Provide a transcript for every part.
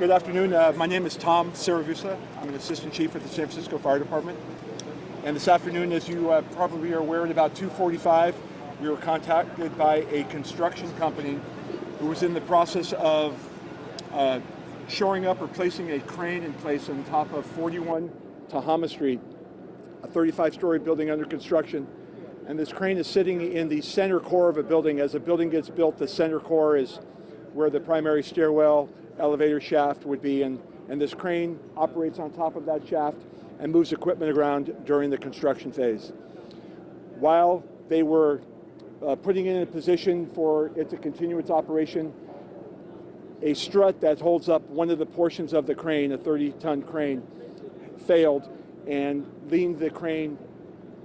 Good afternoon. My name is Tom Siragusa. I'm an Assistant Chief at the San Francisco Fire Department. And this afternoon, as you probably are aware, at about 2:45, we were contacted by a construction company who was in the process of shoring up or placing a crane in place on top of 41 Tehama Street, a 35-story building under construction. And this crane is sitting in the center core of a building. As a building gets built, the center core is where the primary stairwell, elevator shaft would be, and this crane operates on top of that shaft and moves equipment around during the construction phase. While they were putting it in a position for it to continue its operation, a strut that holds up one of the portions of the crane, a 30-ton crane, failed and leaned the crane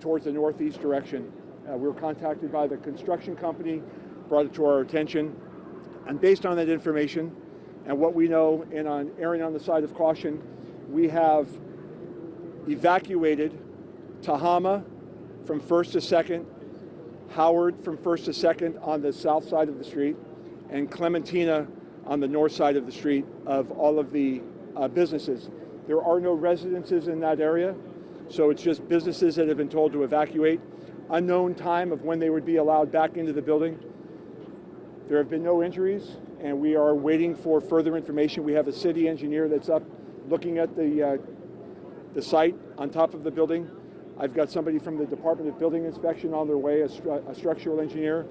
towards the northeast direction. We were contacted by the construction company, brought it to our attention, and based on that information and what we know, and on erring on the side of caution, we have evacuated Tehama from 1st to 2nd, Howard from 1st to 2nd on the south side of the street, and Clementina on the north side of the street of all of the businesses. There are no residences in that area, so it's just businesses that have been told to evacuate. Unknown time of when they would be allowed back into the building. There have been no injuries, and we are waiting for further information. We have a city engineer that's up looking at the site on top of the building. I've got somebody from the Department of Building Inspection on their way, a structural engineer,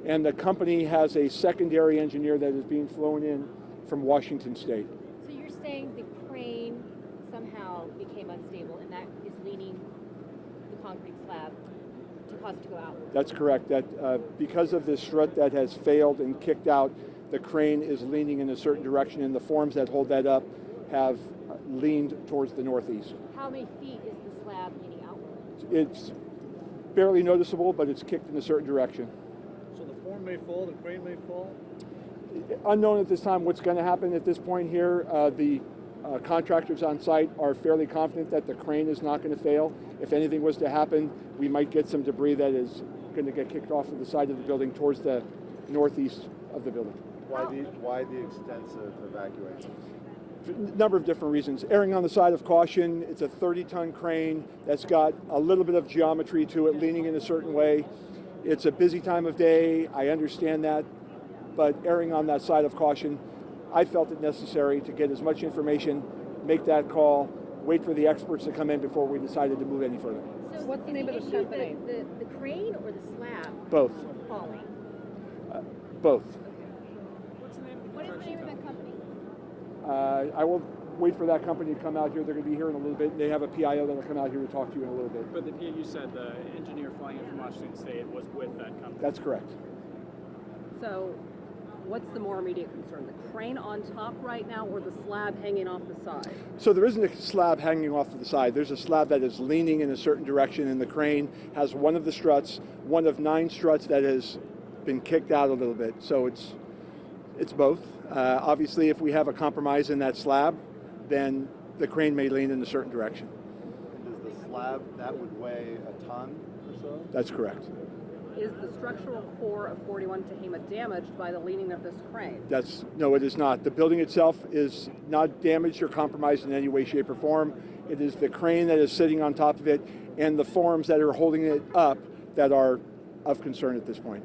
and the company has a secondary engineer that is being flown in from Washington State. So you're saying the crane somehow became unstable, and that is leaning the concrete slab to cause it to go out? That's correct. That because of this strut that has failed and kicked out, the crane is leaning in a certain direction, and the forms that hold that up have leaned towards the northeast. How many feet is the slab leaning outward? It's barely noticeable, but it's kicked in a certain direction. So the form may fall, the crane may fall? Unknown at this time what's going to happen at this point here. The contractors on site are fairly confident that the crane is not going to fail. If anything was to happen, we might get some debris that is going to get kicked off of the side of the building towards the northeast of the building. Why the extensive evacuation? A number of different reasons. Erring on the side of caution, it's a 30-ton crane that's got a little bit of geometry to it, leaning in a certain way. It's a busy time of day, I understand that, but erring on that side of caution, I felt it necessary to get as much information, make that call, wait for the experts to come in before we decided to move any further. So what's the name of the company? The crane or the slab? Both. Falling? Both. What is the name of that company? I will wait for that company to come out here. They're going to be here in a little bit. They have a PIO that will come out here to talk to you in a little bit. But you said the engineer flying in from Washington State was with that company. That's correct. So what's the more immediate concern? The crane on top right now or the slab hanging off the side? So there isn't a slab hanging off to the side. There's a slab that is leaning in a certain direction, and the crane has one of the struts, one of 9 struts that has been kicked out a little bit. So it's both. Obviously, if we have a compromise in that slab, then the crane may lean in a certain direction. And does the slab, that would weigh a ton or so? That's correct. Is the structural core of 41 Tehama damaged by the leaning of this crane? No, it is not. The building itself is not damaged or compromised in any way, shape, or form. It is the crane that is sitting on top of it and the forms that are holding it up that are of concern at this point.